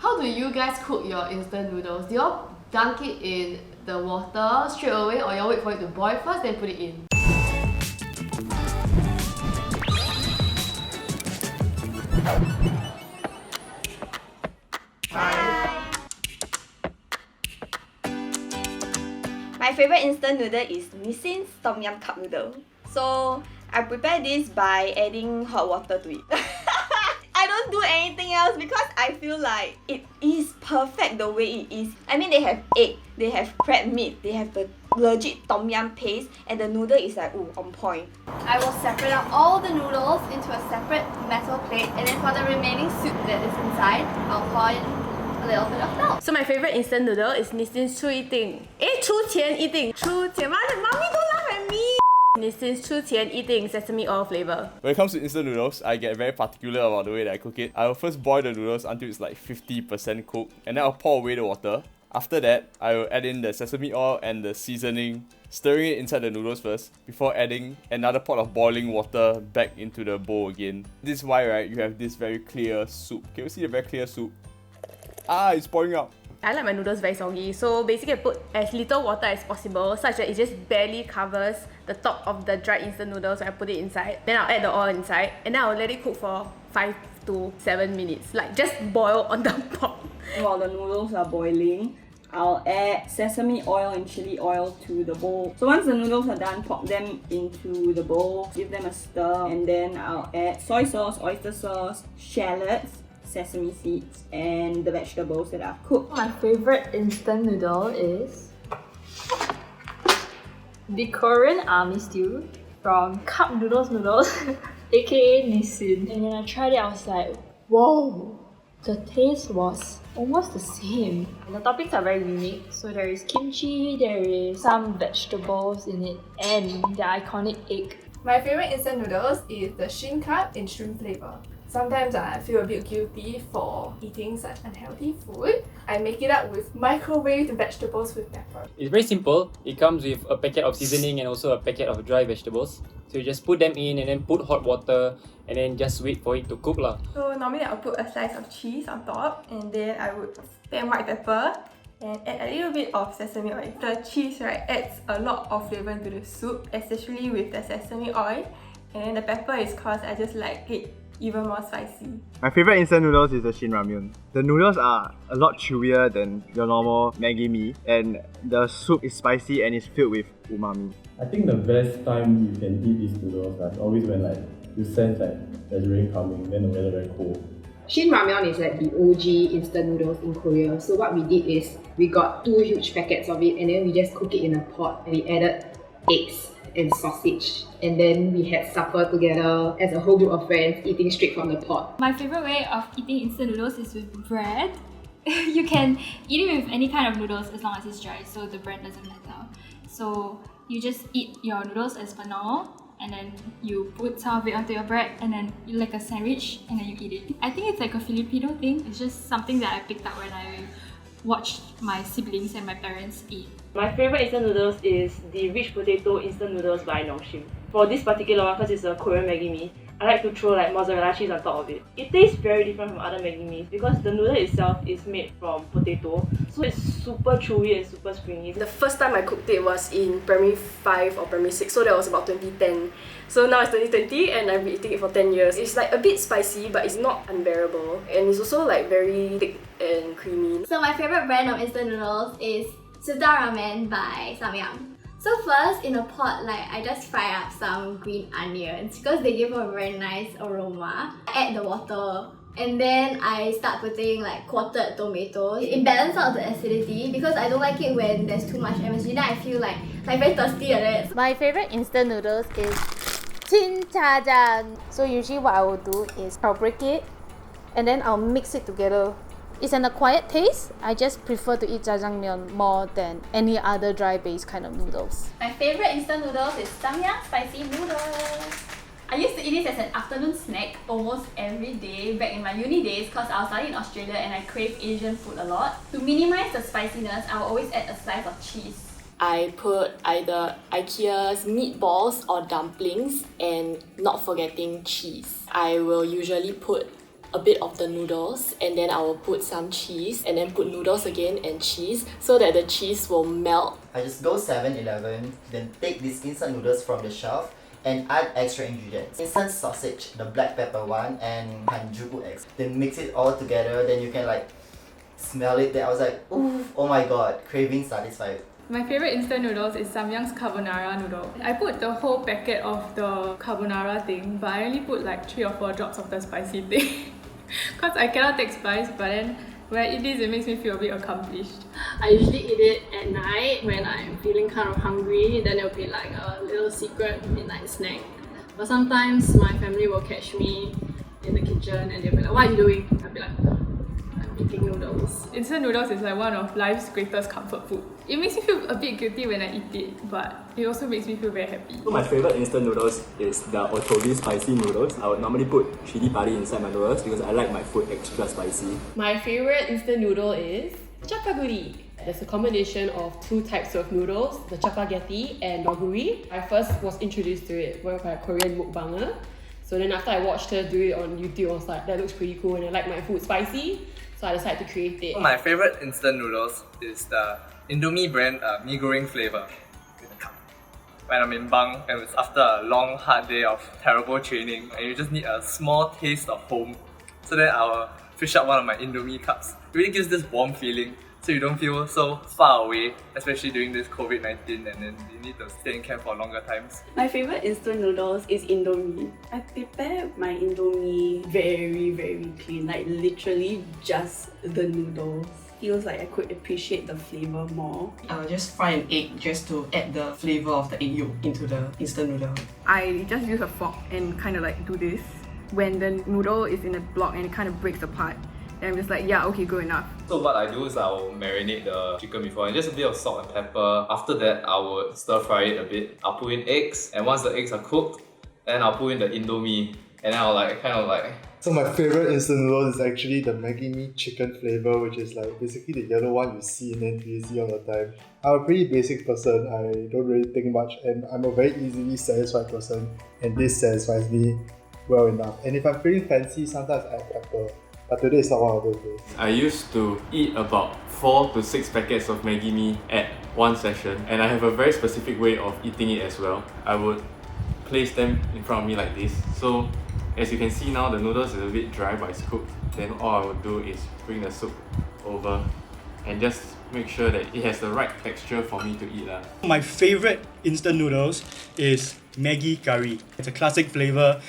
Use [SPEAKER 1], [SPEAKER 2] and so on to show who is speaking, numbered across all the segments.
[SPEAKER 1] How do you guys cook your instant noodles? Do you all dunk it in the water straight away or you all wait for it to boil first then put it in?
[SPEAKER 2] My favorite instant noodle is NISSIN Tom Yum cup noodle. So I prepare this by adding hot water to it. I don't do anything else because I feel like it is perfect the way it is. I mean, they have egg, they have crab meat, they have the legit tom yum paste, and the noodle is like on point.
[SPEAKER 3] I will separate out all the noodles into a separate metal plate, and then for the remaining soup that is inside, I'll pour in a little bit of milk.
[SPEAKER 1] So my favorite instant noodle is Nissin's 出一定. 出前一定. 出前. Mommy, don't laugh at me! Nissin's 出前一定 sesame oil flavor.
[SPEAKER 4] When it comes to instant noodles, I get very particular about the way that I cook it. I will first boil the noodles until it's like 50% cooked, and then I'll pour away the water. After that, I will add in the sesame oil and the seasoning, stirring it inside the noodles first, before adding another pot of boiling water back into the bowl again. This is why, right, you have this very clear soup. Can you see the very clear soup? Ah, it's pouring out.
[SPEAKER 1] I like my noodles very soggy, so basically I put as little water as possible such that it just barely covers the top of the dried instant noodles when I put it inside. Then I'll add the oil inside and then I'll let it cook for 5 to 7 minutes. Like just boil on the pot.
[SPEAKER 2] While the noodles are boiling, I'll add sesame oil and chili oil to the bowl. So once the noodles are done, pop them into the bowl, give them a stir, and then I'll add soy sauce, oyster sauce, shallots, sesame seeds, and the vegetables that I've cooked.
[SPEAKER 5] My favorite instant noodle is the Korean army stew from Cup Noodles aka Nissin. And when I tried it, I was like, whoa! The taste was almost the same. And the toppings are very unique. So there is kimchi, there is some vegetables in it, and the iconic egg.
[SPEAKER 6] My favorite instant noodles is the Shin Cup in shrimp flavor. Sometimes I feel a bit guilty for eating such unhealthy food. I make it up with microwaved vegetables with pepper.
[SPEAKER 7] It's very simple. It comes with a packet of seasoning and also a packet of dry vegetables. So you just put them in and then put hot water and then just wait for it to cook lah.
[SPEAKER 8] So normally I'll put a slice of cheese on top and then I would stem white pepper and add a little bit of sesame oil. The cheese right adds a lot of flavour to the soup, especially with the sesame oil. And the pepper is cause I just like it even more spicy.
[SPEAKER 9] My favorite instant noodles is the Shin Ramyun. The noodles are a lot chewier than your normal Maggi mee, and the soup is spicy and is filled with umami.
[SPEAKER 10] I think the best time you can eat these noodles is always when like you sense like there's rain coming, then the weather very cold.
[SPEAKER 11] Shin Ramyun is like the OG instant noodles in Korea. So what we did is we got 2 huge packets of it and then we just cook it in a pot and we added eggs and sausage, and then we had supper together as a whole group of friends eating straight from the pot.
[SPEAKER 12] My favorite way of eating instant noodles is with bread. You can eat it with any kind of noodles as long as it's dry, so the bread doesn't matter. So you just eat your noodles as per normal, and then you put some of it onto your bread, and then you like a sandwich, and then you eat it. I think it's like a Filipino thing. It's just something that I picked up when I watched my siblings and my parents eat.
[SPEAKER 13] My favorite instant noodles is the rich potato instant noodles by Nongshim. For this particular one, because it's a Korean Maggi mee, I like to throw like mozzarella cheese on top of it. It tastes very different from other Maggi mees because the noodle itself is made from potato, so it's super chewy and super springy.
[SPEAKER 1] The first time I cooked it was in primary 5 or primary 6, so that was about 2010. So now it's 2020 and I've been eating it for 10 years. It's like a bit spicy but it's not unbearable, and it's also like very thick and creamy.
[SPEAKER 3] So my favorite brand of instant noodles is Sutah Ramen by Samyang. So first, in a pot, like I just fry up some green onions because they give a very nice aroma. I add the water and then I start putting like quartered tomatoes. It balances out the acidity because I don't like it when there's too much MSG. Then I feel like very thirsty like that.
[SPEAKER 14] My favorite instant noodles is Tin Jajang. So usually what I will do is I'll break it and then I'll mix it together. It's an acquired taste. I just prefer to eat jajangmyeon more than any other dry-based kind of noodles.
[SPEAKER 3] My favorite instant noodles is Samyang spicy noodles. I used to eat this as an afternoon snack almost every day back in my uni days because I was studying in Australia and I crave Asian food a lot. To minimize the spiciness, I will always add a slice of cheese.
[SPEAKER 15] I put either IKEA's meatballs or dumplings and not forgetting cheese. I will usually put a bit of the noodles, and then I will put some cheese, and then put noodles again and cheese, so that the cheese will melt.
[SPEAKER 16] I just go 7-Eleven, then take these instant noodles from the shelf and add extra ingredients. Instant sausage, the black pepper one, and hanjuku eggs. Then mix it all together, then you can like smell it. Then I was like, ooh, oh my god, craving satisfied.
[SPEAKER 17] My favorite instant noodles is Samyang's carbonara noodle. I put the whole packet of the carbonara thing, but I only put like 3 or 4 drops of the spicy thing. Cause I cannot take spice, but then when I eat this, it makes me feel a bit accomplished.
[SPEAKER 18] I usually eat it at night when I'm feeling kind of hungry, then it'll be like a little secret midnight snack. But sometimes my family will catch me in the kitchen and they'll be like, what are you doing? I'll be like, eating noodles.
[SPEAKER 17] Instant noodles is like one of life's greatest comfort food. It makes me feel a bit guilty when I eat it, but it also makes me feel very happy.
[SPEAKER 19] So my favourite instant noodles is the Otogi spicy noodles. I would normally put chili padi inside my noodles because I like my food extra spicy.
[SPEAKER 20] My favourite instant noodle is chapaguri. There's a combination of 2 types of noodles, the chapaghetti and noguri. I first was introduced to it by a Korean mukbanger. So then after I watched her do it on YouTube, I was like, that looks pretty cool and I like my food spicy. So I decided to create it.
[SPEAKER 21] My favourite instant noodles is the Indomie brand mee goreng flavour in a cup. When I'm in bunk and it's after a long hard day of terrible training and you just need a small taste of home, so then I'll fish up one of my Indomie cups. It really gives this warm feeling so you don't feel so far away, especially during this COVID-19 and then you need to stay in camp for longer times.
[SPEAKER 22] My favourite instant noodles is Indomie. I prepare my Indomie very clean, like literally just the noodles. Feels like I could appreciate the flavour more.
[SPEAKER 23] I'll just fry an egg just to add the flavour of the egg yolk into the instant noodle.
[SPEAKER 24] I just use a fork and kind of like do this. When the noodle is in a block and it kind of breaks apart, and I'm just like, yeah, okay, good enough.
[SPEAKER 25] So what I do is I will marinate the chicken before and just a bit of salt and pepper. After that, I would stir fry it a bit. I'll put in eggs, and once the eggs are cooked, then I'll put in the Indomie, and then I'll
[SPEAKER 26] So my favourite instant noodles is actually the Maggi Mee chicken flavour, which is like basically the yellow one you see in NTUC all the time. I'm a pretty basic person, I don't really think much, and I'm a very easily satisfied person, and this satisfies me well enough. And if I'm feeling fancy, sometimes I add pepper. But today is not one of those days.
[SPEAKER 25] I used to eat about 4 to 6 packets of Maggi Mee at one session, and I have a very specific way of eating it as well. I would place them in front of me like this. So as you can see now, the noodles is a bit dry but it's cooked. Then all I would do is bring the soup over and just make sure that it has the right texture for me to eat.
[SPEAKER 27] My favourite instant noodles is Maggi curry. It's a classic flavour.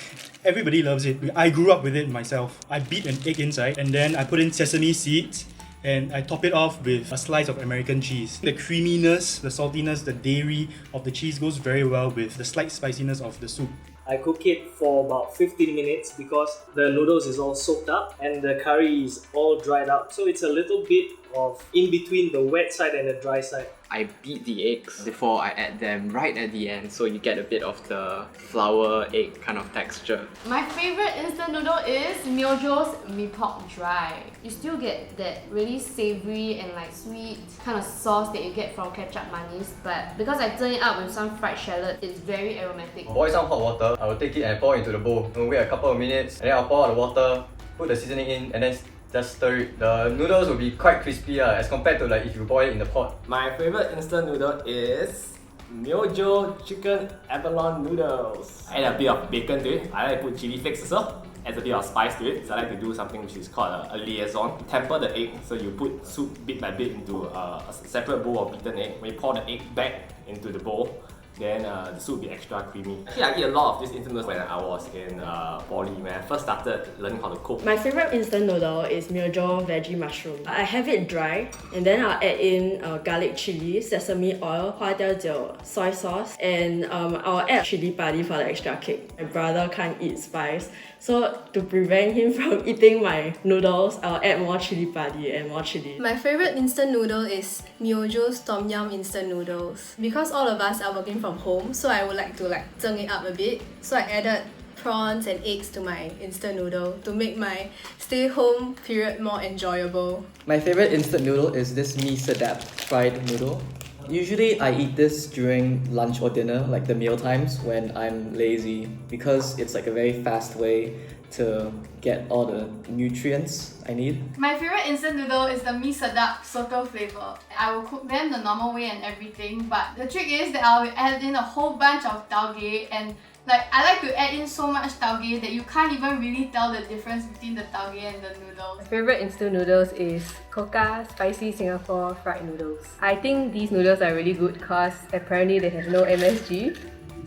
[SPEAKER 27] Everybody loves it. I grew up with it myself. I beat an egg inside and then I put in sesame seeds and I top it off with a slice of American cheese. The creaminess, the saltiness, the dairy of the cheese goes very well with the slight spiciness of the soup.
[SPEAKER 28] I cook it for about 15 minutes because the noodles is all soaked up and the curry is all dried out. So it's a little bit of in between the wet side and the dry side.
[SPEAKER 29] I beat the eggs before I add them right at the end, so you get a bit of the flour egg kind of texture.
[SPEAKER 30] My favourite instant noodle is Myojo's Mee Poh Dry. You still get that really savoury and like sweet kind of sauce that you get from ketchup manis, but because I turn it up with some fried shallot, it's very aromatic.
[SPEAKER 31] Boil some hot water, I will take it and pour into the bowl. I'll wait a couple of minutes and then I'll pour out the water, put the seasoning in and then just stir it. The noodles will be quite crispy as compared to like if you boil it in the pot.
[SPEAKER 28] My favourite instant noodle is Myojo chicken abalone noodles. I add a bit of bacon to it. I like to put chili flakes also. Adds a bit of spice to it. So I like to do something which is called a liaison. Temper the egg, so you put soup bit by bit into a separate bowl of beaten egg. When you pour the egg back into the bowl, then the soup will be extra creamy. Actually, I eat a lot of this instant noodles when I was in poly, when I first started learning how to cook.
[SPEAKER 22] My favourite instant noodle is Myojo veggie mushroom. I have it dry and then I'll add in garlic chili, sesame oil, 花雕酒, soy sauce, and I'll add chili padi for the extra kick. My brother can't eat spice, so to prevent him from eating my noodles, I'll add more chili padi and more chili.
[SPEAKER 32] My favourite instant noodle is Myojo's Tom Yum instant noodles. Because all of us are working from home, so I would like to zeng it up a bit. So I added prawns and eggs to my instant noodle to make my stay home period more enjoyable.
[SPEAKER 33] My favourite instant noodle is this mee sedap fried noodle. Usually I eat this during lunch or dinner, like the meal times when I'm lazy, because it's like a very fast way to get all the nutrients I need.
[SPEAKER 1] My favorite instant noodle is the mee sedap soto flavor. I will cook them the normal way and everything, but the trick is that I'll add in a whole bunch of tauge, and I like to add in so much tauge that you can't even really tell the difference between the tauge and the noodles.
[SPEAKER 2] My favorite instant noodles is Koka Spicy Singapore Fried Noodles. I think these noodles are really good because apparently they have no MSG.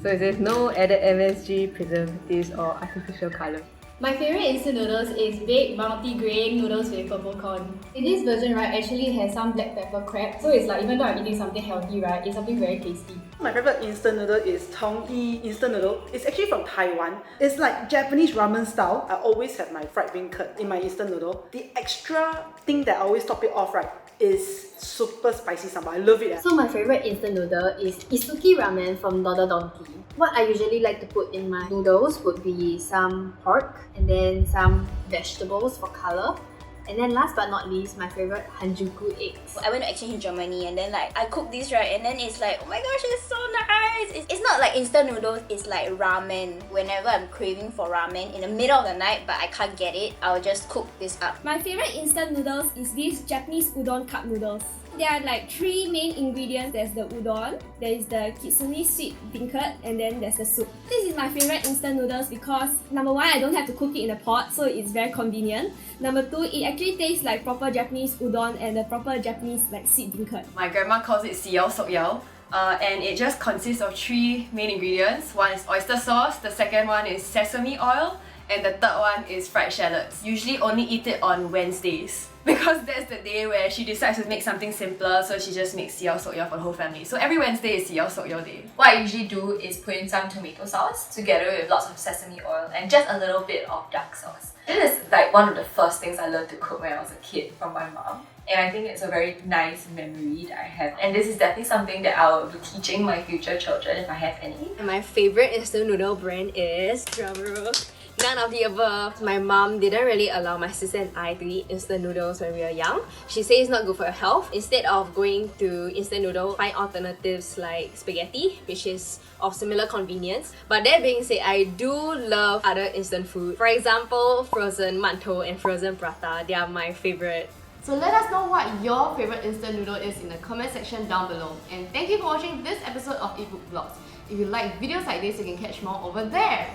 [SPEAKER 2] So it says no added MSG, preservatives or artificial colour.
[SPEAKER 32] My favorite instant noodles is baked multigrain noodles with purple corn. In this version, right, actually has some black pepper crab. So it's like even though I'm eating something healthy, right, it's something very tasty.
[SPEAKER 4] My favorite instant noodle is Tong Yi instant noodle. It's actually from Taiwan. It's like Japanese ramen style. I always have my fried bean curd in my instant noodle. The extra thing that I always top it off, right, is super spicy sambal. I love it.
[SPEAKER 32] So my favorite instant noodle is Itsuki Ramen from Donki. What I usually like to put in my noodles would be some pork and then some vegetables for colour. And then last but not least, my favorite Hanjuku eggs.
[SPEAKER 5] I went to exchange in Germany and then I cook this, right, and then it's like, oh my gosh, it's so nice. It's not like instant noodles, it's like ramen. Whenever I'm craving for ramen in the middle of the night but I can't get it, I'll just cook this up.
[SPEAKER 6] My favorite instant noodles is these Japanese Udon Cup noodles. There are like 3 main ingredients. There's the udon, there is the kitsune sweet beancurd, and then there's the soup. This is my favorite instant noodles because number 1, I don't have to cook it in a pot, so it's very convenient. Number 2, it actually tastes like proper Japanese udon and the proper Japanese like sweet beancurd.
[SPEAKER 7] My grandma calls it siyao sok yao. And it just consists of 3 main ingredients. One is oyster sauce, the second one is sesame oil, and the third one is fried shallots. Usually only eat it on Wednesdays because that's the day where she decides to make something simpler, so she just makes siyao sok yao for the whole family. So every Wednesday is siyao sok yao day.
[SPEAKER 8] What I usually do is put in some tomato sauce together with lots of sesame oil and just a little bit of dark sauce. This is like one of the first things I learned to cook when I was a kid from my mom. And I think it's a very nice memory that I have. And this is definitely something that I will be teaching my future children if I have any.
[SPEAKER 32] And my favorite instant noodle brand is none of the above. My mom didn't really allow my sister and I to eat instant noodles when we were young. She says it's not good for your health. Instead of going to instant noodle, find alternatives like spaghetti, which is of similar convenience. But that being said, I do love other instant food. For example, frozen mantou and frozen prata. They are my favorite.
[SPEAKER 1] So let us know what your favorite instant noodle is in the comment section down below. And thank you for watching this episode of eBook Vlogs. If you like videos like this, you can catch more over there.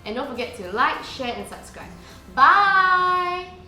[SPEAKER 1] And don't forget to like, share and subscribe. Bye!